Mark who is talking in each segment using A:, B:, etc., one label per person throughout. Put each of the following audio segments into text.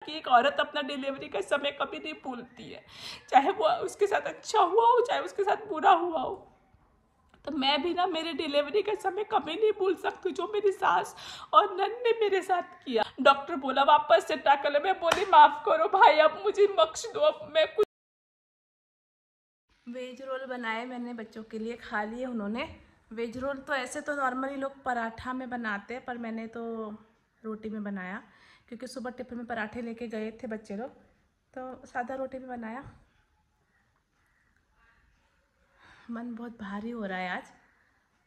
A: कि एक औरत अपना डिलीवरी का समय कभी नहीं भूलती है, चाहे वो उसके साथ अच्छा हुआ हो चाहे उसके साथ बुरा हुआ हो। तो मैं भी ना मेरे डिलीवरी का समय कभी नहीं भूल सकती जो मेरी सास और नन ने मेरे साथ किया। डॉक्टर बोला वापस से टाकल, मैं बोली माफ करो भाई, अब मुझे बख्श दो, अब मैं कुछ। वेज रोल बनाए मैंने, बच्चों के लिए खा लिए उन्होंने। वेज रोल तो ऐसे तो नॉर्मली लोग पराठा में बनाते हैं, पर मैंने तो रोटी में बनाया क्योंकि सुबह टिफिन में पराठे लेके गए थे बच्चे लोग, तो सादा रोटी में बनाया। मन बहुत भारी हो रहा है आज,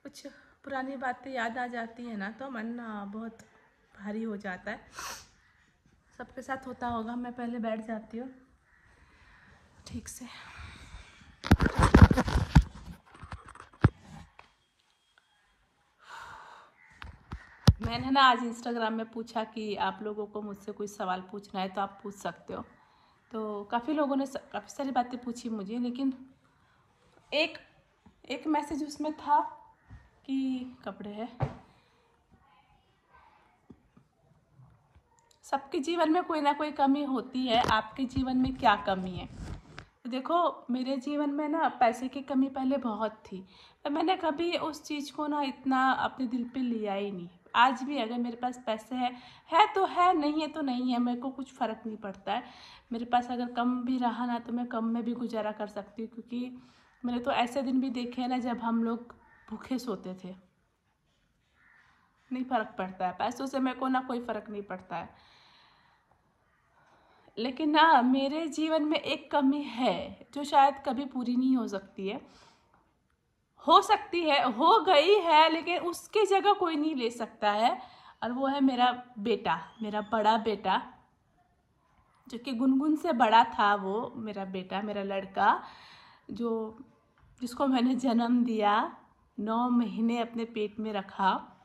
A: कुछ पुरानी बातें याद आ जाती है ना तो मन बहुत भारी हो जाता है। सबके साथ होता होगा। मैं पहले बैठ जाती हूँ ठीक से। मैंने ना आज इंस्टाग्राम में पूछा कि आप लोगों को मुझसे कोई सवाल पूछना है तो आप पूछ सकते हो। तो काफ़ी लोगों ने काफ़ी सारी बातें पूछी मुझे, लेकिन एक एक मैसेज उसमें था कि कपड़े है, सबके जीवन में कोई ना कोई कमी होती है। आपके जीवन में क्या कमी है? तो देखो, मेरे जीवन में ना पैसे की कमी पहले बहुत थी, पर मैंने कभी उस चीज़ को ना इतना अपने दिल पे लिया ही नहीं। आज भी अगर मेरे पास पैसे है तो है, नहीं है तो नहीं है, मेरे को कुछ फ़र्क नहीं पड़ता है। मेरे पास अगर कम भी रहा ना तो मैं कम में भी गुजारा कर सकती हूँ, क्योंकि मैंने तो ऐसे दिन भी देखे हैं ना जब हम लोग भूखे सोते थे। नहीं फ़र्क पड़ता है, पैसों से मेरे को ना कोई फ़र्क नहीं पड़ता है। लेकिन ना मेरे जीवन में एक कमी है जो शायद कभी पूरी नहीं हो सकती है। हो सकती है, हो गई है, लेकिन उसकी जगह कोई नहीं ले सकता है, और वो है मेरा बेटा, मेरा बड़ा बेटा, जो कि गुनगुन से बड़ा था। वो मेरा बेटा, मेरा लड़का, जो जिसको मैंने जन्म दिया, 9 महीने अपने पेट में रखा।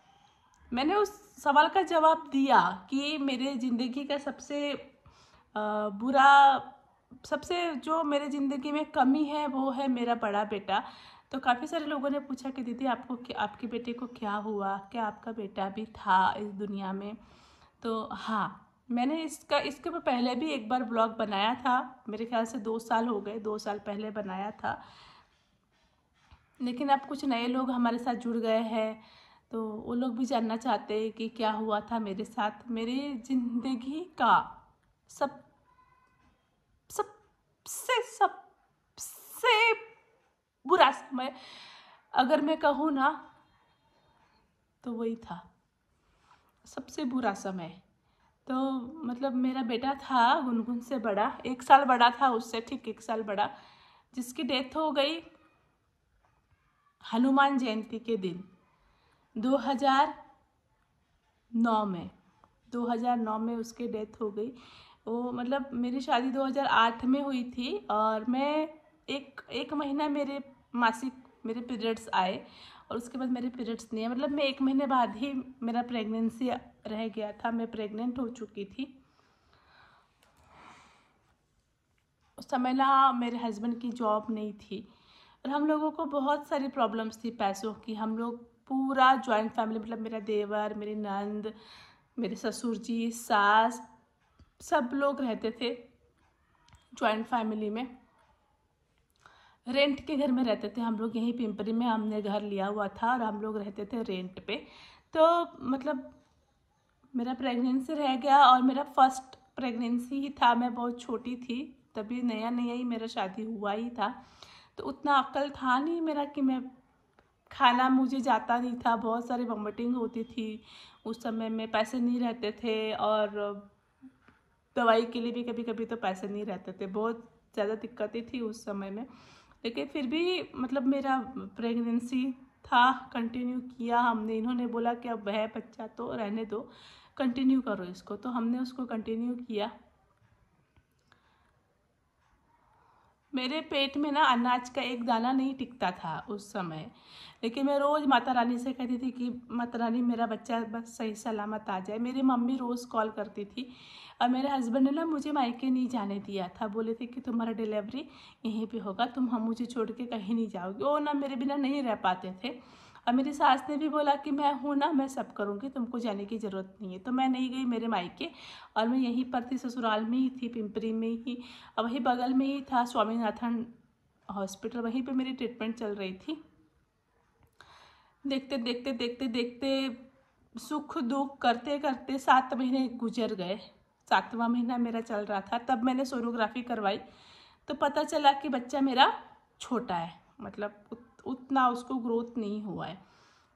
A: मैंने उस सवाल का जवाब दिया कि मेरे ज़िंदगी का सबसे बुरा, सबसे जो मेरे ज़िंदगी में कमी है वो है मेरा बड़ा बेटा। तो काफ़ी सारे लोगों ने पूछा कि दीदी आपको क्या, आपके बेटे को क्या हुआ, क्या आपका बेटा भी था इस दुनिया में? तो हाँ, मैंने इसके पहले भी एक बार ब्लॉग बनाया था, मेरे ख्याल से 2 साल हो गए, 2 साल पहले बनाया था। लेकिन अब कुछ नए लोग हमारे साथ जुड़ गए हैं, तो वो लोग भी जानना चाहते हैं कि क्या हुआ था मेरे साथ। मेरी ज़िंदगी का सब सबसे सबसे बुरा समय अगर मैं कहूँ ना तो वही था, सबसे बुरा समय। तो मतलब मेरा बेटा था गुनगुन से बड़ा, 1 साल बड़ा था उससे, ठीक 1 साल बड़ा, जिसकी डेथ हो गई हनुमान जयंती के दिन 2009 में। 2009 में उसकी डेथ हो गई। वो मतलब मेरी शादी 2008 में हुई थी, और मैं एक महीना मेरे मासिक, मेरे पीरियड्स आए, और उसके बाद मेरे पीरियड्स नहीं है। मतलब मैं 1 महीने बाद ही मेरा प्रेगनेंसी रह गया था, मैं प्रेग्नेंट हो चुकी थी। उस समय ना मेरे हस्बैंड की जॉब नहीं थी, और हम लोगों को बहुत सारी प्रॉब्लम्स थी पैसों की। हम लोग पूरा जॉइंट फैमिली, मतलब मेरा देवर, मेरी नंद, मेरे ससुर जी, सास, सब लोग रहते थे जॉइंट फैमिली में। रेंट के घर में रहते थे हम लोग, यहीं पिंपरी में हमने घर लिया हुआ था, और हम लोग रहते थे रेंट पे। तो मतलब मेरा प्रेगनेंसी रह गया, और मेरा फर्स्ट प्रेगनेंसी ही था। मैं बहुत छोटी थी तभी, नया नया ही मेरा शादी हुआ ही था, तो उतना अक्ल था नहीं मेरा कि मैं, खाना मुझे जाता नहीं था, बहुत सारी वॉमिटिंग होती थी। उस समय में पैसे नहीं रहते थे, और दवाई के लिए भी कभी कभी तो पैसे नहीं रहते थे, बहुत ज़्यादा दिक्कतें थी उस समय में। लेकिन फिर भी मतलब मेरा प्रेगनेंसी था, कंटिन्यू किया हमने। इन्होंने बोला कि अब है बच्चा तो रहने दो, कंटिन्यू करो इसको, तो हमने उसको कंटिन्यू किया। मेरे पेट में ना अनाज का एक दाना नहीं टिकता था उस समय, लेकिन मैं रोज़ माता रानी से कहती थी कि माता रानी मेरा बच्चा बस सही सलामत आ जाए। मेरी मम्मी रोज़ कॉल करती थी, और मेरे हस्बैंड ने ना मुझे मायके नहीं जाने दिया था, बोले थे कि तुम्हारा डिलीवरी यहीं पे होगा, तुम हम मुझे छोड़ के कहीं नहीं जाओगे। वो ना मेरे बिना नहीं रह पाते थे, और मेरी सास ने भी बोला कि मैं हूँ ना, मैं सब करूँगी, तुमको जाने की ज़रूरत नहीं है। तो मैं नहीं गई मेरे मायके, और मैं यहीं पर थी, ससुराल में ही थी, पिंपरी में ही, और वहीं बगल में ही था स्वामीनाथन हॉस्पिटल, वहीं पे मेरी ट्रीटमेंट चल रही थी। देखते देखते देखते देखते सुख दुख करते करते 7 महीने गुजर गए। 7वां महीना मेरा चल रहा था, तब मैंने सोनोग्राफी करवाई, तो पता चला कि बच्चा मेरा छोटा है, मतलब उतना उसको ग्रोथ नहीं हुआ है।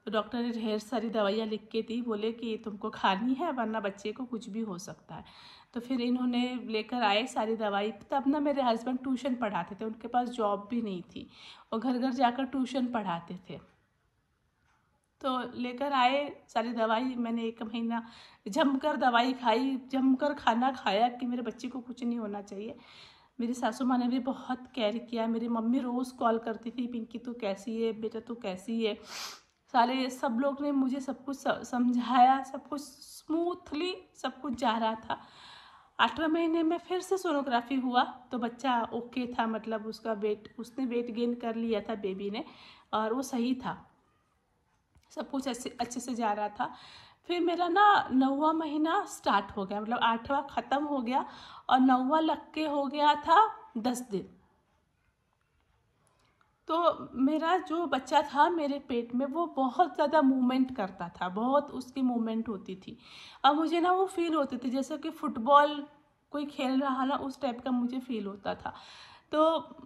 A: तो डॉक्टर ने ढेर सारी दवाइयाँ लिख के दी, बोले कि तुमको खानी है वरना बच्चे को कुछ भी हो सकता है। तो फिर इन्होंने लेकर आए सारी दवाई। तब ना मेरे हस्बैंड ट्यूशन पढ़ाते थे, उनके पास जॉब भी नहीं थी, और घर घर जाकर ट्यूशन पढ़ाते थे। तो लेकर आए सारी दवाई, मैंने 1 महीना जमकर दवाई खाई, जमकर खाना खाया कि मेरे बच्चे को कुछ नहीं होना चाहिए। मेरी सासू माँ ने भी बहुत केयर किया। मेरी मम्मी रोज़ कॉल करती थी, पिंकी तू कैसी है बेटा, तू कैसी है। सारे सब लोग ने मुझे सब कुछ समझाया, सब कुछ स्मूथली सब कुछ जा रहा था। 8वें महीने में फिर से सोनोग्राफी हुआ, तो बच्चा ओके था, मतलब उसका वेट, उसने वेट गेन कर लिया था बेबी ने, और वो सही था, सब कुछ अच्छे से जा रहा था। फिर मेरा ना 9वां महीना स्टार्ट हो गया, मतलब 8वां ख़त्म हो गया और 9वां लग के हो गया था 10 दिन। तो मेरा जो बच्चा था मेरे पेट में, वो बहुत ज़्यादा मूवमेंट करता था, बहुत उसकी मूवमेंट होती थी, और मुझे ना वो फील होती थी जैसे कि फुटबॉल कोई खेल रहा ना, उस टाइप का मुझे फील होता था। तो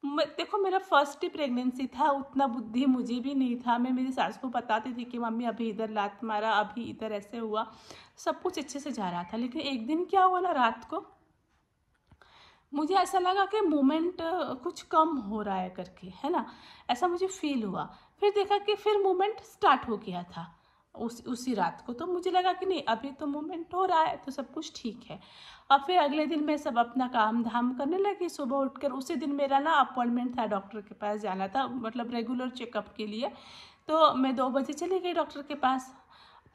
A: देखो मेरा फर्स्ट ही प्रेगनेंसी था, उतना बुद्धि मुझे भी नहीं था। मैं मेरी सास को बताती थी कि मम्मी अभी इधर लात मारा, अभी इधर ऐसे हुआ, सब कुछ अच्छे से जा रहा था। लेकिन एक दिन क्या हुआ ना, रात को मुझे ऐसा लगा कि मूवमेंट कुछ कम हो रहा है करके, है ना, ऐसा मुझे फील हुआ। फिर देखा कि फिर मूवमेंट स्टार्ट हो गया था उसी रात को। तो मुझे लगा कि नहीं, अभी तो मूवमेंट हो रहा है, तो सब कुछ ठीक है। और फिर अगले दिन मैं सब अपना काम धाम करने लगी। सुबह उठकर, उसी दिन मेरा ना अपॉइंटमेंट था, डॉक्टर के पास जाना था, मतलब रेगुलर चेकअप के लिए। तो मैं 2 बजे चली गई डॉक्टर के पास।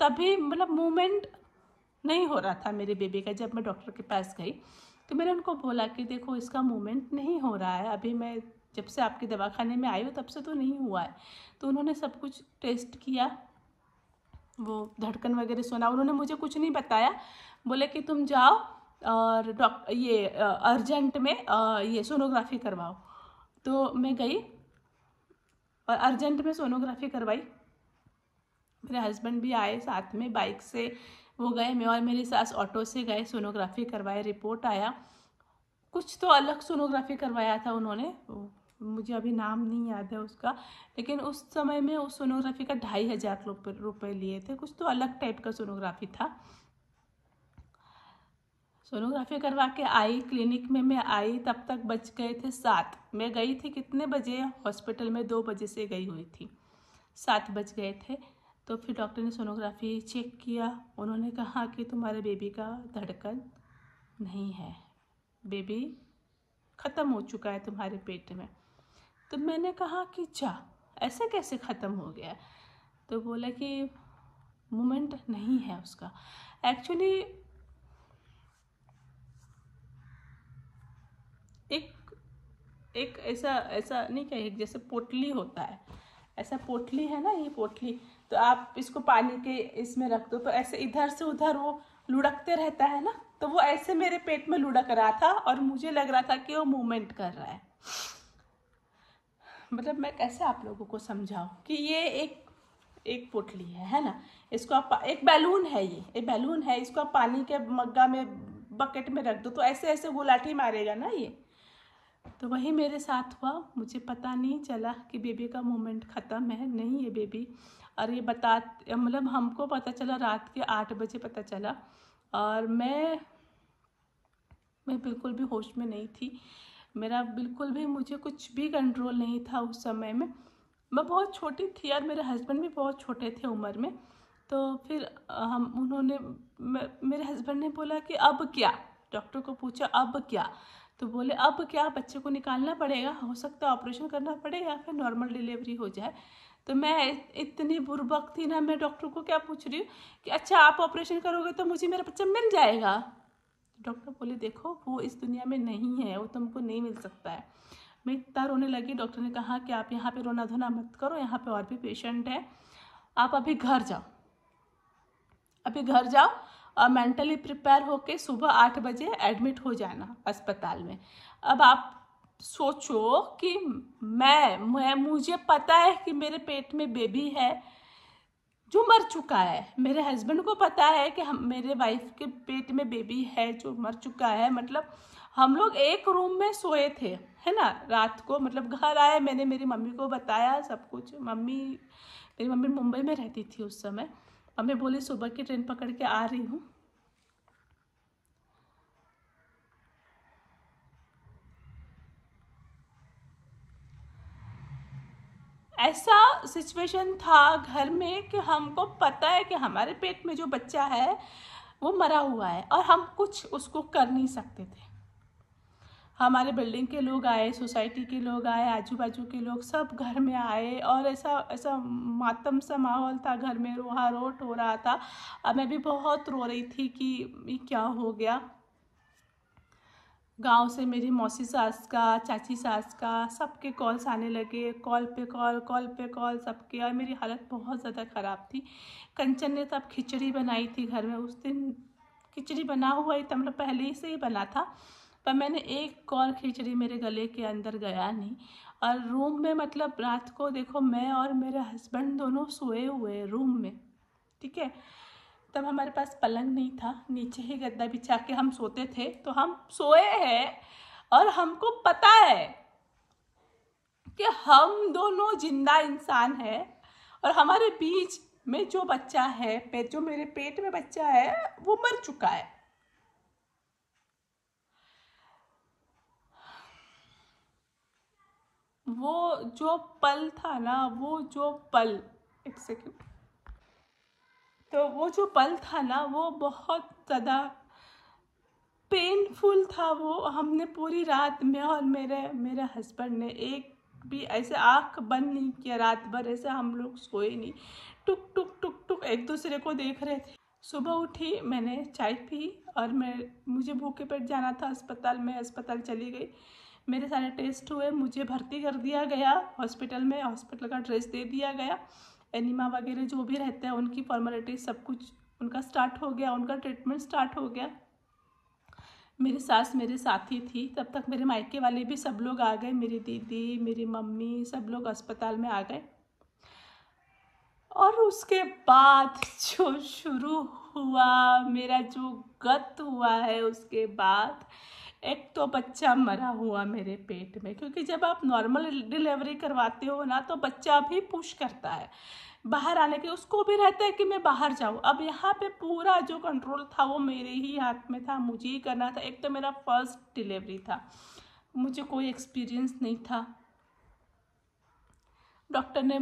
A: तभी मतलब मूवमेंट नहीं हो रहा था मेरे बेबी का। जब मैं डॉक्टर के पास गई तो मैंने उनको बोला कि देखो इसका मूवमेंट नहीं हो रहा है, अभी मैं जब से आपके दवाखाने में आई हूँ तब से तो नहीं हुआ है। तो उन्होंने सब कुछ टेस्ट किया, वो धड़कन वगैरह सुना, उन्होंने मुझे कुछ नहीं बताया। बोले कि तुम जाओ और ये अर्जेंट में ये सोनोग्राफी करवाओ। तो मैं गई और अर्जेंट में सोनोग्राफी करवाई। मेरे हस्बैंड भी आए साथ में, बाइक से वो गए, मैं और मेरी सास ऑटो से गए, सोनोग्राफी करवाए। रिपोर्ट आया, कुछ तो अलग सोनोग्राफी करवाया था उन्होंने, मुझे अभी नाम नहीं याद है उसका, लेकिन उस समय में उस सोनोग्राफी का 2500 रुपये लिए थे। कुछ तो अलग टाइप का सोनोग्राफी था। सोनोग्राफी करवा के आई, क्लिनिक में मैं आई, तब तक बज गए थे 7। मैं गई थी कितने बजे हॉस्पिटल में, 2 बजे से गई हुई थी, 7 बज गए थे। तो फिर डॉक्टर ने सोनोग्राफी चेक किया, उन्होंने कहा कि तुम्हारे बेबी का धड़कन नहीं है, बेबी ख़त्म हो चुका है तुम्हारे पेट में। तो मैंने कहा कि जा, ऐसे कैसे ख़त्म हो गया? तो बोला कि मूवमेंट नहीं है उसका। एक्चुअली एक ऐसा ऐसा नहीं क्या, एक जैसे पोटली होता है, ऐसा पोटली है ना, ये पोटली, तो आप इसको पानी के इसमें रख दो तो ऐसे इधर से उधर वो लुढ़कते रहता है ना, तो वो ऐसे मेरे पेट में लुढ़क रहा था और मुझे लग रहा था कि वो मूवमेंट कर रहा है। मतलब मैं कैसे आप लोगों को समझाऊं कि ये एक पोटली है ना, इसको आप, एक बैलून है, ये एक बैलून है, इसको आप पानी के मग्गा में, बकेट में रख दो तो ऐसे ऐसे गुलाटी मारेगा ना ये। तो वही मेरे साथ हुआ, मुझे पता नहीं चला कि बेबी का मूवमेंट ख़त्म है, नहीं है बेबी। और ये मतलब हमको पता चला रात के 8 बजे पता चला, और मैं बिल्कुल भी होश में नहीं थी। मेरा बिल्कुल भी, मुझे कुछ भी कंट्रोल नहीं था उस समय में। मैं बहुत छोटी थी और मेरे हस्बैंड भी बहुत छोटे थे उम्र में। तो फिर मेरे हस्बैंड ने बोला कि अब क्या, डॉक्टर को पूछा अब क्या, तो बोले अब क्या, बच्चे को निकालना पड़ेगा, हो सकता है ऑपरेशन करना पड़े या फिर नॉर्मल डिलीवरी हो जाए। तो मैं इतनी बुर्बक थी ना, मैं डॉक्टर को क्या पूछ रही हूँ कि अच्छा आप ऑपरेशन करोगे तो मुझे मेरा बच्चा मिल जाएगा। डॉक्टर बोले देखो वो इस दुनिया में नहीं है, वो तुमको नहीं मिल सकता है। मैं इतना रोने लगी। डॉक्टर ने कहा कि आप यहाँ पे रोना धोना मत करो, यहाँ पे और भी पेशेंट है, आप अभी घर जाओ, अभी घर जाओ और मेंटली प्रिपेयर होके सुबह 8 बजे एडमिट हो जाना अस्पताल में। अब आप सोचो कि मुझे पता है कि मेरे पेट में बेबी है जो मर चुका है, मेरे हस्बैंड को पता है कि मेरे वाइफ के पेट में बेबी है जो मर चुका है। मतलब हम लोग एक रूम में सोए थे, है ना, रात को। मतलब घर आए, मैंने मेरी मम्मी को बताया सब कुछ। मेरी मम्मी मुंबई में रहती थी उस समय। मम्मी बोली सुबह की ट्रेन पकड़ के आ रही हूँ। ऐसा सिचुएशन था घर में कि हमको पता है कि हमारे पेट में जो बच्चा है वो मरा हुआ है और हम कुछ उसको कर नहीं सकते थे। हमारे बिल्डिंग के लोग आए, सोसाइटी के लोग आए, आजू बाजू के लोग सब घर में आए और ऐसा ऐसा मातम सा माहौल था घर में, रोहा रोट हो रहा था। अब मैं भी बहुत रो रही थी कि ये क्या हो गया। गांव से मेरी मौसी सास का, चाची सास का, सबके कॉल्स आने लगे, कॉल पे कॉल सबके। और मेरी हालत बहुत ज़्यादा ख़राब थी। कंचन ने तब खिचड़ी बनाई थी घर में। उस दिन खिचड़ी बना हुआ ही था, मतलब पहले ही से ही बना था, पर मैंने एक कॉल खिचड़ी मेरे गले के अंदर गया नहीं। और रूम में, मतलब रात को देखो, मैं और मेरे हस्बैंड दोनों सोए हुए रूम में, ठीक है। तब हमारे पास पलंग नहीं था, नीचे ही गद्दा बिछा के हम सोते थे। तो हम सोए हैं और हमको पता है कि हम दोनों जिंदा इंसान हैं और हमारे बीच में जो बच्चा है, जो मेरे पेट में बच्चा है, वो मर चुका है। वो जो पल था ना, वो जो पल, एक सेकेंड, तो वो जो पल था ना, वो बहुत ज़्यादा पेनफुल था। वो हमने पूरी रात में और मेरे हस्बैंड ने एक भी ऐसे आँख बंद नहीं किया रात भर। ऐसे हम लोग सोए नहीं, टुक टुक टुक टुक एक दूसरे को देख रहे थे। सुबह उठी, मैंने चाय पी और मुझे भूखे पेट जाना था अस्पताल में। अस्पताल चली गई, मेरे सारे टेस्ट हुए, मुझे भर्ती कर दिया गया हॉस्पिटल में। हॉस्पिटल का ड्रेस दे दिया गया, एनिमा वगैरह जो भी रहते हैं उनकी फॉर्मेलिटी सब कुछ उनका स्टार्ट हो गया, उनका ट्रीटमेंट स्टार्ट हो गया। मेरी सास मेरे साथ ही थी। तब तक मेरे मायके वाले भी सब लोग आ गए, मेरी दीदी, मेरी मम्मी, सब लोग अस्पताल में आ गए। और उसके बाद जो शुरू हुआ, मेरा जो गत हुआ है, उसके बाद एक तो बच्चा मरा हुआ मेरे पेट में। क्योंकि जब आप नॉर्मल डिलीवरी करवाते हो ना, तो बच्चा भी पुश करता है बाहर आने के, उसको भी रहता है कि मैं बाहर जाऊं। अब यहाँ पे पूरा जो कंट्रोल था वो मेरे ही हाथ में था, मुझे ही करना था। एक तो मेरा फर्स्ट डिलीवरी था, मुझे कोई एक्सपीरियंस नहीं था। डॉक्टर ने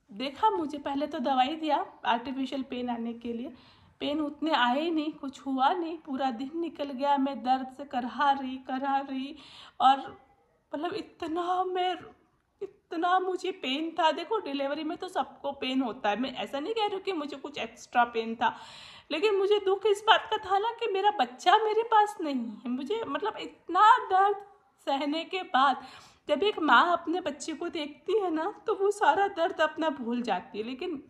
A: देखा मुझे, पहले तो दवाई दिया आर्टिफिशियल पेन आने के लिए। पेन उतने आए ही नहीं, कुछ हुआ नहीं। पूरा दिन निकल गया, मैं दर्द से करहा रही। और मतलब इतना मुझे पेन था। देखो डिलीवरी में तो सबको पेन होता है, मैं ऐसा नहीं कह रही हूँ कि मुझे कुछ एक्स्ट्रा पेन था, लेकिन मुझे दुख इस बात का था ना कि मेरा बच्चा मेरे पास नहीं है। मुझे मतलब इतना दर्द सहने के बाद जब एक माँ अपने बच्चे को देखती है ना, तो वो सारा दर्द अपना भूल जाती है। लेकिन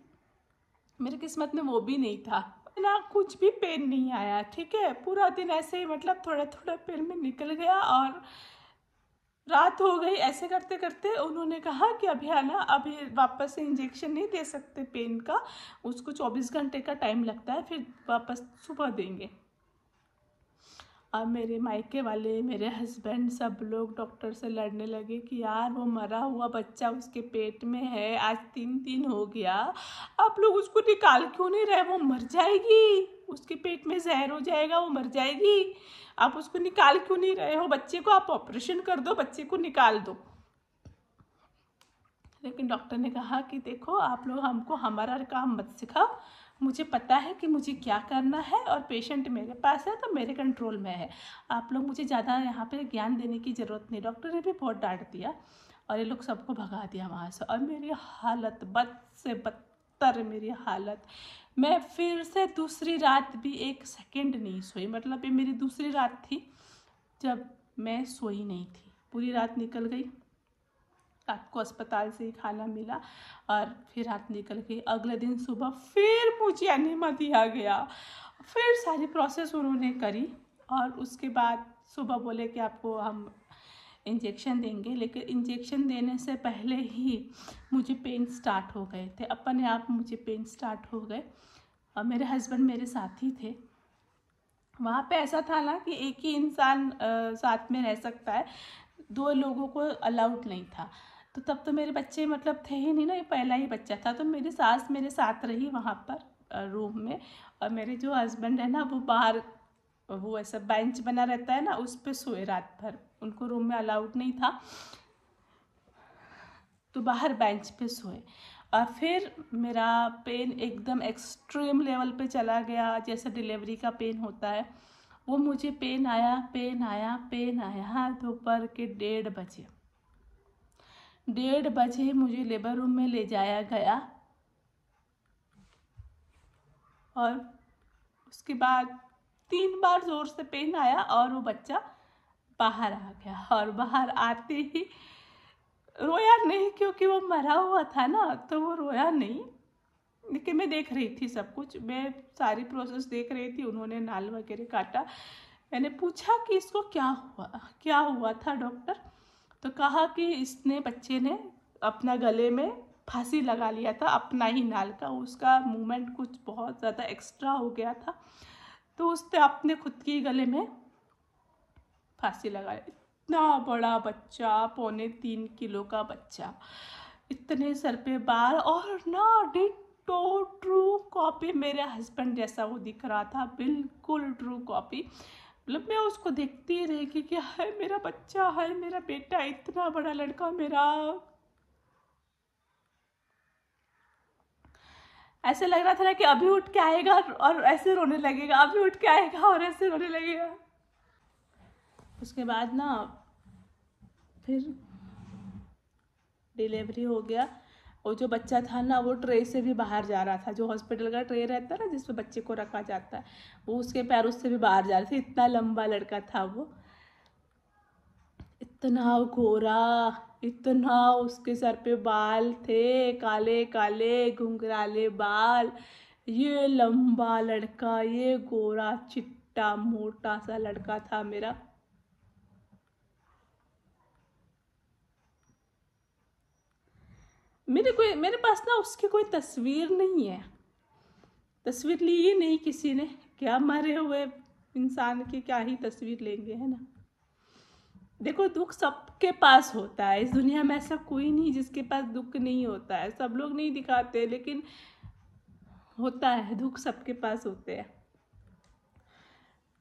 A: मेरी किस्मत में वो भी नहीं था ना, कुछ भी पेन नहीं आया, ठीक है। पूरा दिन ऐसे ही मतलब थोड़ा थोड़ा पेन में निकल गया और रात हो गई। ऐसे करते करते उन्होंने कहा कि अभी आना, अभी वापस से इंजेक्शन नहीं दे सकते पेन का, उसको 24 घंटे का टाइम लगता है, फिर वापस सुबह देंगे। अब मेरे मायके वाले, मेरे हस्बैंड, सब लोग डॉक्टर से लड़ने लगे कि यार वो मरा हुआ बच्चा उसके पेट में है, आज 3 दिन हो गया, आप लोग उसको निकाल क्यों नहीं रहे? वो मर जाएगी, उसके पेट में जहर हो जाएगा, वो मर जाएगी, आप उसको निकाल क्यों नहीं रहे हो? बच्चे को आप ऑपरेशन कर दो, बच्चे को निकाल दो। लेकिन डॉक्टर ने कहा कि देखो आप लोग हमको हमारा काम मत सिखाओ, मुझे पता है कि मुझे क्या करना है और पेशेंट मेरे पास है तो मेरे कंट्रोल में है, आप लोग मुझे ज़्यादा यहाँ पे ज्ञान देने की ज़रूरत नहीं। डॉक्टर ने भी बहुत डांट दिया और ये लोग सबको भगा दिया वहाँ से। और मेरी हालत बद से बदतर, मेरी हालत, मैं फिर से दूसरी रात भी 1 सेकेंड नहीं सोई। मतलब ये मेरी दूसरी रात थी जब मैं सोई नहीं थी। पूरी रात निकल गई, रात को अस्पताल से ही खाना मिला और फिर रात निकल गई। अगले दिन सुबह फिर मुझे एनेमा दिया गया, फिर सारी प्रोसेस उन्होंने करी और उसके बाद सुबह बोले कि आपको हम इंजेक्शन देंगे, लेकिन इंजेक्शन देने से पहले ही मुझे पेन स्टार्ट हो गए थे, अपने आप मुझे पेन स्टार्ट हो गए। और मेरे हस्बैंड मेरे साथ ही थे। वहाँ पे ऐसा था ना कि एक ही इंसान साथ में रह सकता है, 2 लोगों को अलाउड नहीं था। तो तब तो मेरे बच्चे मतलब थे ही नहीं ना, ये पहला ही बच्चा था। तो मेरी सास मेरे साथ रही वहाँ पर रूम में, और मेरे जो हस्बैंड है ना वो बाहर, वो ऐसा बेंच बना रहता है ना, उस पे सोए रात भर। उनको रूम में अलाउड नहीं था तो बाहर बेंच पे सोए। और फिर मेरा पेन एकदम एक्सट्रीम लेवल पे चला गया, जैसे डिलीवरी का पेन होता है वो मुझे पेन आया, पेन आया, पेन आया। दोपहर के 1:30 बजे मुझे लेबर रूम में ले जाया गया और उसके बाद 3 बार ज़ोर से पेन आया और वो बच्चा बाहर आ गया। और बाहर आते ही रोया नहीं, क्योंकि वो मरा हुआ था ना, तो वो रोया नहीं। लेकिन मैं देख रही थी सब कुछ, मैं सारी प्रोसेस देख रही थी। उन्होंने नाल वगैरह काटा। मैंने पूछा कि इसको क्या हुआ था डॉक्टर? तो कहा कि इसने, बच्चे ने अपना गले में फांसी लगा लिया था, अपना ही नाल का। उसका मूवमेंट कुछ बहुत ज़्यादा एक्स्ट्रा हो गया था, तो उसने अपने खुद के गले में फांसी लगा ली। इतना बड़ा बच्चा, 3.25 किलो का बच्चा, इतने सर पे बाल, और ना डिट्टो ट्रू कॉपी मेरे हस्बैंड जैसा वो दिख रहा था, बिल्कुल ट्रू कॉपी। मतलब मैं उसको देखती रही कि क्या है, मेरा बच्चा है, मेरा बेटा, इतना बड़ा लड़का मेरा। ऐसे लग रहा था ना कि अभी उठ के आएगा और ऐसे रोने लगेगा, अभी उठ के आएगा और ऐसे रोने लगेगा। उसके बाद ना फिर डिलीवरी हो गया। और जो बच्चा था ना वो ट्रे से भी बाहर जा रहा था, जो हॉस्पिटल का ट्रे रहता है ना जिसमें बच्चे को रखा जाता है, वो उसके पैरों से भी बाहर जा रहे थे। इतना लंबा लड़का था वो, इतना गोरा, इतना, उसके सर पे बाल थे, काले काले घुंघराले बाल। ये लंबा लड़का, ये गोरा चिट्टा मोटा सा लड़का था मेरा। मेरे पास ना उसकी कोई तस्वीर नहीं है, तस्वीर ली ही नहीं किसी ने। क्या मरे हुए इंसान की क्या ही तस्वीर लेंगे, है ना। देखो, दुख सबके पास होता है, इस दुनिया में ऐसा कोई नहीं जिसके पास दुख नहीं होता है। सब लोग नहीं दिखाते, लेकिन होता है, दुख सबके पास होते हैं।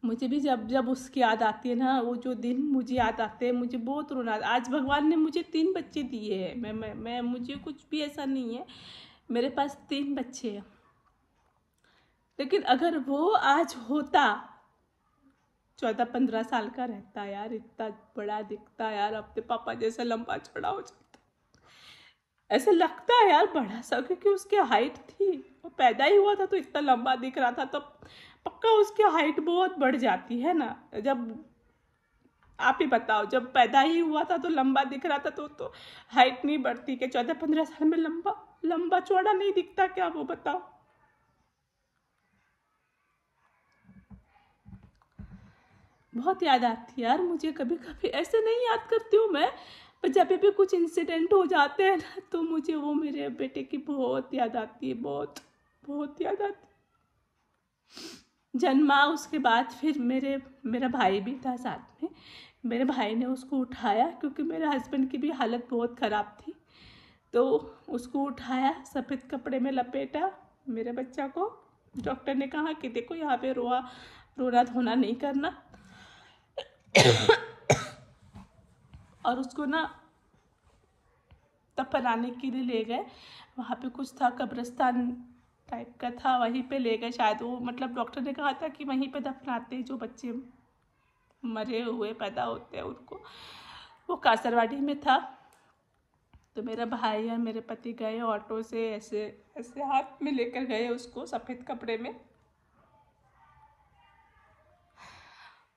A: मुझे भी जब जब उसकी याद आती है ना, वो जो दिन मुझे याद आते हैं, मुझे बहुत रोना। आज भगवान ने मुझे 3 बच्चे दिए हैं, मैं मुझे कुछ भी ऐसा नहीं है, मेरे पास 3 बच्चे हैं। लेकिन अगर वो आज होता, 14-15 साल का रहता यार, इतना बड़ा दिखता यार, अपने पापा जैसा लंबा चौड़ा हो जाता। ऐसे लगता है यार बड़ा सा, क्योंकि उसकी हाइट थी, वो पैदा ही हुआ था तो इतना लंबा दिख रहा था। तो पक्का उसकी हाइट बहुत बढ़ जाती है ना। जब आप ही बताओ, जब पैदा ही हुआ था तो लंबा दिख रहा था, तो हाइट नहीं बढ़ती कि 14-15 साल में लंबा चौड़ा नहीं दिखता क्या? वो बताओ। बहुत याद आती है यार मुझे। कभी कभी ऐसे नहीं याद करती हूँ मैं, पर जब भी कुछ इंसिडेंट हो जाते हैं ना, तो मुझे वो मेरे बेटे की बहुत याद आती है, बहुत बहुत याद आती है। जन्मा उसके बाद फिर मेरा भाई भी था साथ में। मेरे भाई ने उसको उठाया, क्योंकि मेरे हस्बैंड की भी हालत बहुत ख़राब थी। तो उसको उठाया, सफ़ेद कपड़े में लपेटा मेरे बच्चा को। डॉक्टर ने कहा कि देखो, यहाँ पे रोना धोना नहीं करना। और उसको ना दफनाने के लिए ले गए। वहाँ पे कुछ था, कब्रिस्तान टाइप का था, वहीं पे ले गए शायद। वो मतलब डॉक्टर ने कहा था कि वहीं पे दफनाते जो बच्चे मरे हुए पैदा होते हैं उनको। वो कासरवाड़ी में था। तो मेरा भाई और मेरे पति गए ऑटो से, ऐसे ऐसे हाथ में लेकर गए उसको सफ़ेद कपड़े में,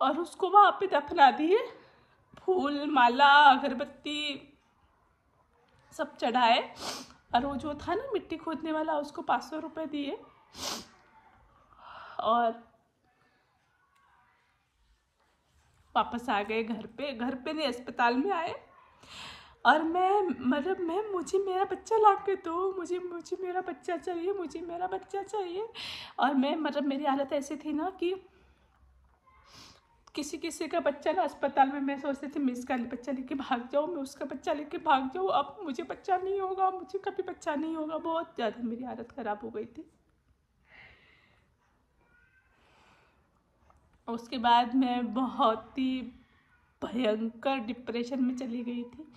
A: और उसको वहाँ पे दफना दिए। फूल माला अगरबत्ती सब चढ़ाए, और वो जो था ना मिट्टी खोदने वाला, उसको 500 रुपये दिए, और वापस आ गए घर पे। घर पे नहीं, अस्पताल में आए। और मुझे मेरा बच्चा ला के दो, मुझे मेरा बच्चा चाहिए, मुझे मेरा बच्चा चाहिए। और मेरी हालत ऐसी थी ना कि किसी का बच्चा ना अस्पताल में, मैं सोचती थी मैं इसका बच्चा लेके भाग जाऊँ, मैं उसका बच्चा लेके भाग जाऊँ, अब मुझे बच्चा नहीं होगा, मुझे कभी बच्चा नहीं होगा। बहुत ज़्यादा मेरी हालत ख़राब हो गई थी। उसके बाद मैं बहुत ही भयंकर डिप्रेशन में चली गई थी,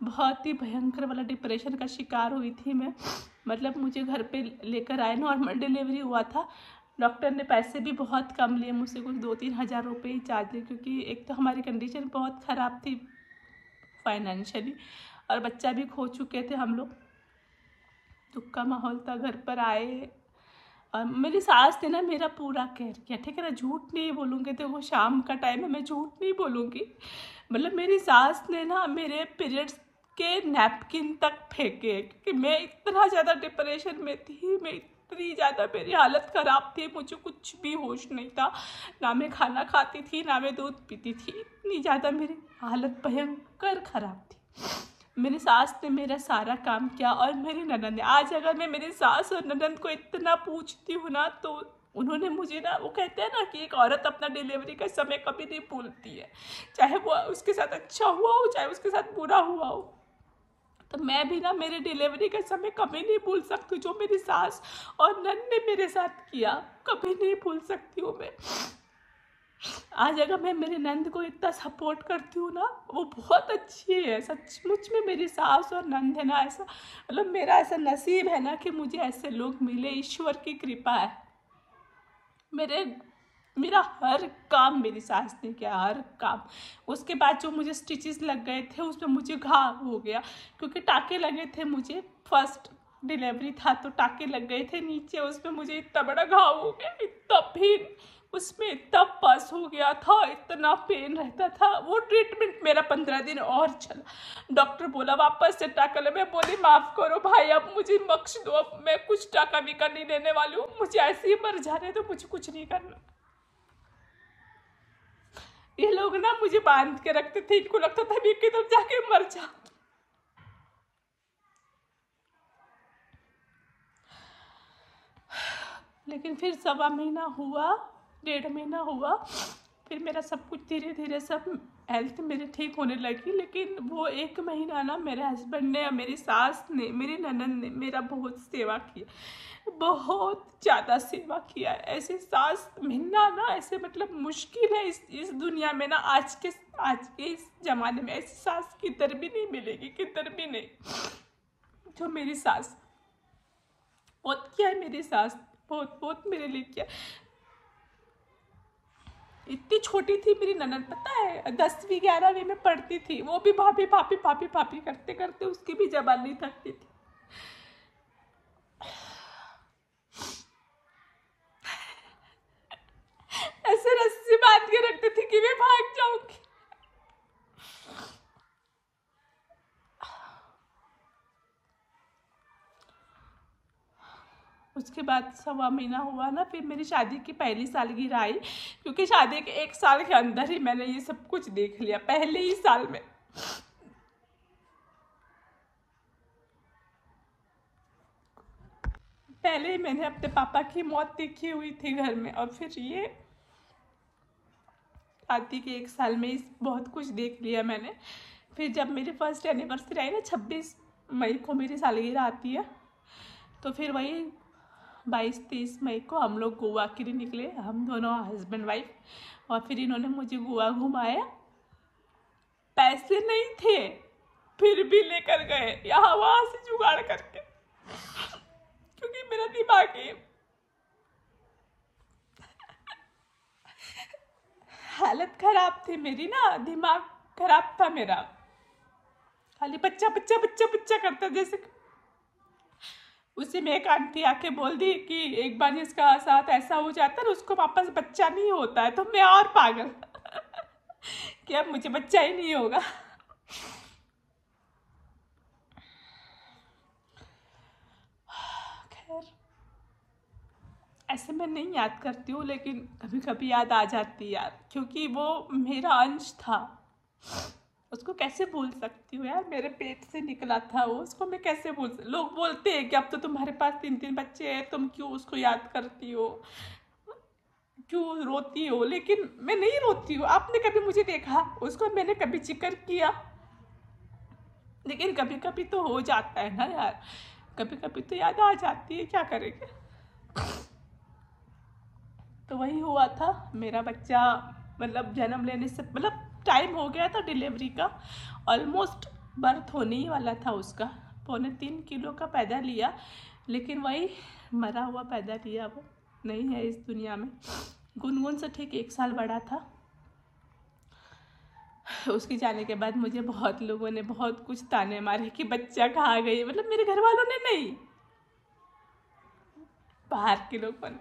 A: बहुत ही भयंकर वाला डिप्रेशन का शिकार हुई थी मैं। मुझे घर पे लेकर आए, नॉर्मल डिलीवरी हुआ था। डॉक्टर ने पैसे भी बहुत कम लिए मुझसे, कुछ 2-3 हज़ार रुपये ही चार्ज लिए, क्योंकि एक तो हमारी कंडीशन बहुत ख़राब थी फाइनेंशियली, और बच्चा भी खो चुके थे हम लोग। दुख का माहौल था। घर पर आए, और मेरी सास ने ना मेरा पूरा केयर किया, ठीक है ना, झूठ नहीं बोलूँगी। तो वो शाम का टाइम है, मैं झूठ नहीं बोलूँगी। मेरी सास ने ना मेरे पीरियड्स के नैपकिन तक फेंके, क्योंकि मैं इतना ज़्यादा डिप्रेशन में थी, मैं इतनी ज़्यादा, मेरी हालत ख़राब थी, मुझे कुछ भी होश नहीं था, ना मैं खाना खाती थी, ना मैं दूध पीती थी, इतनी ज़्यादा मेरी हालत भयंकर ख़राब थी। मेरी सास ने मेरा सारा काम किया, और मेरी ननद ने, आज अगर मैं मेरी सास और ननद को इतना पूछती हूँ ना, तो उन्होंने मुझे ना, वो कहते हैं ना कि एक औरत अपना डिलीवरी का समय कभी नहीं भूलती है, चाहे वो उसके साथ अच्छा हुआ हो, चाहे उसके साथ बुरा हुआ हो। तो मैं भी ना मेरे डिलीवरी का समय कभी नहीं भूल सकती। जो मेरी सास और ननद ने मेरे साथ किया, कभी नहीं भूल सकती हूँ मैं। आज अगर मैं मेरी नंद को इतना सपोर्ट करती हूँ ना, वो बहुत अच्छी है। सचमुच में मेरी सास और नंद है ना, ऐसा मेरा ऐसा नसीब है ना कि मुझे ऐसे लोग मिले, ईश्वर की कृपा है। मेरा हर काम मेरी सास ने किया, हर काम। उसके बाद जो मुझे स्टिचेस लग गए थे, उसमें मुझे घाव हो गया, क्योंकि टाँके लगे थे मुझे, फर्स्ट डिलीवरी था तो टाँके लग गए थे नीचे, उसमें मुझे इतना बड़ा घाव हो गया, इतना पेन, उसमें इतना पस हो गया था, इतना पेन रहता था। वो ट्रीटमेंट मेरा 15 दिन और चला। डॉक्टर बोला वापस से टाँका ले। मैं बोली माफ़ करो भाई, अब मुझे बख्श दो, अब मैं कुछ टाँका भी नहीं लेने वाली हूँ, मुझे ऐसे ही मर जाने दो, मुझे कुछ नहीं करना। ये लोग ना मुझे बांध के रखते थे, इनको लगता था मैं किधर जाके मर जा। लेकिन फिर 1.25 महीना हुआ, 1.5 महीना हुआ, फिर मेरा सब कुछ धीरे धीरे सब हेल्थ मेरी ठीक होने लगी। लेकिन वो 1 महीना ना मेरे हस्बैंड ने, मेरी सास ने, मेरी ननद ने मेरा बहुत सेवा किया, बहुत ज़्यादा सेवा किया। ऐसे सास मिलना ना ऐसे मुश्किल है इस दुनिया में ना, आज के इस ज़माने में ऐसी सास किधर भी नहीं मिलेगी, किधर भी नहीं। जो मेरी सास बहुत किया है, मेरी सास बहुत मेरे लिए किया। इतनी छोटी थी मेरी ननद, पता है 10वीं 11वीं में पढ़ती थी, वो भी भाभी भाभी भाभी भाभी करते करते उसकी भी जबान नहीं थकती थी। ऐसे रस्सी बांध के रखती थी कि मैं भाग जाऊंगी। उसके बाद 1.25 महीना हुआ ना, फिर मेरी शादी की पहली सालगिरह आई, क्योंकि शादी के 1 साल के अंदर ही मैंने ये सब कुछ देख लिया, पहले ही साल में। पहले ही मैंने अपने पापा की मौत देखी हुई थी घर में, और फिर ये शादी के 1 साल में इस बहुत कुछ देख लिया मैंने। फिर जब मेरी फर्स्ट एनिवर्सरी आई ना, 26 मई को मेरी सालगिरह आती है, तो फिर वही 22-23 मई को हम लोग गोवा के लिए निकले, हम दोनों हस्बैंड वाइफ। और फिर इन्होंने मुझे गोवा घुमाया, पैसे नहीं थे फिर भी लेकर गए, यहाँ वहाँ से जुगाड़ करके, क्योंकि मेरा दिमाग ही हालत खराब थी मेरी ना, दिमाग खराब था मेरा, खाली बच्चा बच्चा बच्चा बच्चा करता। जैसे उसी में एक आंटी आके बोल दी कि एक बार जिसका साथ ऐसा हो जाता है ना, उसको वापस बच्चा नहीं होता है। तो मैं और पागल कि अब मुझे बच्चा ही नहीं होगा। खैर ऐसे मैं नहीं याद करती हूँ, लेकिन कभी कभी याद आ जाती है यार, क्योंकि वो मेरा अंश था। उसको कैसे भूल सकती हूँ यार, मेरे पेट से निकला था वो, उसको मैं कैसे भूल सकती। लोग बोलते हैं कि अब तो तुम्हारे पास 3-3 बच्चे हैं, तुम क्यों उसको याद करती हो, क्यों रोती हो, लेकिन मैं नहीं रोती हूँ। आपने कभी मुझे देखा, उसको मैंने कभी जिक्र किया? लेकिन कभी कभी तो हो जाता है ना यार, कभी कभी तो याद आ जाती है, क्या करेंगे। तो वही हुआ था मेरा बच्चा, मतलब जन्म लेने से मतलब टाइम हो गया था डिलीवरी का, ऑलमोस्ट बर्थ होने ही वाला था उसका। 2.25 किलो का पैदा लिया, लेकिन वही मरा हुआ पैदा लिया, वो नहीं है इस दुनिया में। गुनगुन से ठीक 1 साल बड़ा था। उसके जाने के बाद मुझे बहुत लोगों ने बहुत कुछ ताने मारे कि बच्चा कहाँ गई, मतलब मेरे घर वालों ने नहीं, बाहर के लोगों ने,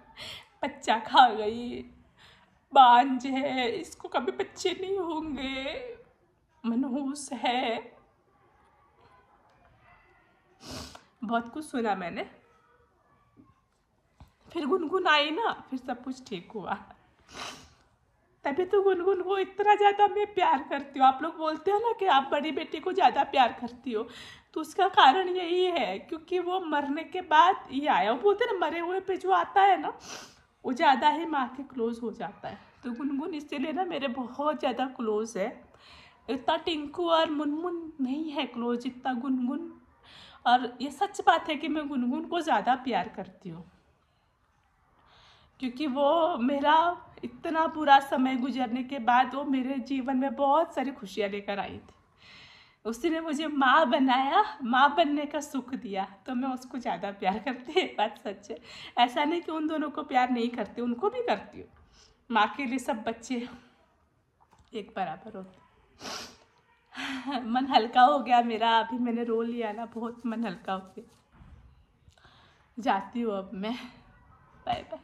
A: बच्चा खा गई, बांझ है, इसको कभी बच्चे नहीं होंगे, मनहूस है, बहुत कुछ सुना मैंने। फिर गुनगुन आई ना, फिर सब कुछ ठीक हुआ। तभी तो गुनगुन को इतना ज़्यादा मैं प्यार करती हूँ। आप लोग बोलते हो ना कि आप बड़ी बेटी को ज़्यादा प्यार करती हो, तो उसका कारण यही है, क्योंकि वो मरने के बाद ये आया। वो बोलते ना मरे हुए पे जो आता है ना, वो ज़्यादा ही माँ के क्लोज हो जाता है। तो गुनगुन इसीलिए ना मेरे बहुत ज़्यादा क्लोज है। इतना टिंकू और मुनमुन नहीं है क्लोज जितना गुनगुन। और ये सच बात है कि मैं गुनगुन को ज़्यादा प्यार करती हूँ, क्योंकि वो मेरा इतना बुरा समय गुजरने के बाद वो मेरे जीवन में बहुत सारी खुशियाँ लेकर आई थी। उसने मुझे माँ बनाया, माँ बनने का सुख दिया, तो मैं उसको ज़्यादा प्यार करती हूँ। बात सच है। ऐसा नहीं कि उन दोनों को प्यार नहीं करती, उनको भी करती हूँ। माँ के लिए सब बच्चे एक बराबर होते। मन हल्का हो गया मेरा, अभी मैंने रो लिया ना, बहुत मन हल्का हो गया। जाती हूँ अब मैं, बाय बाय।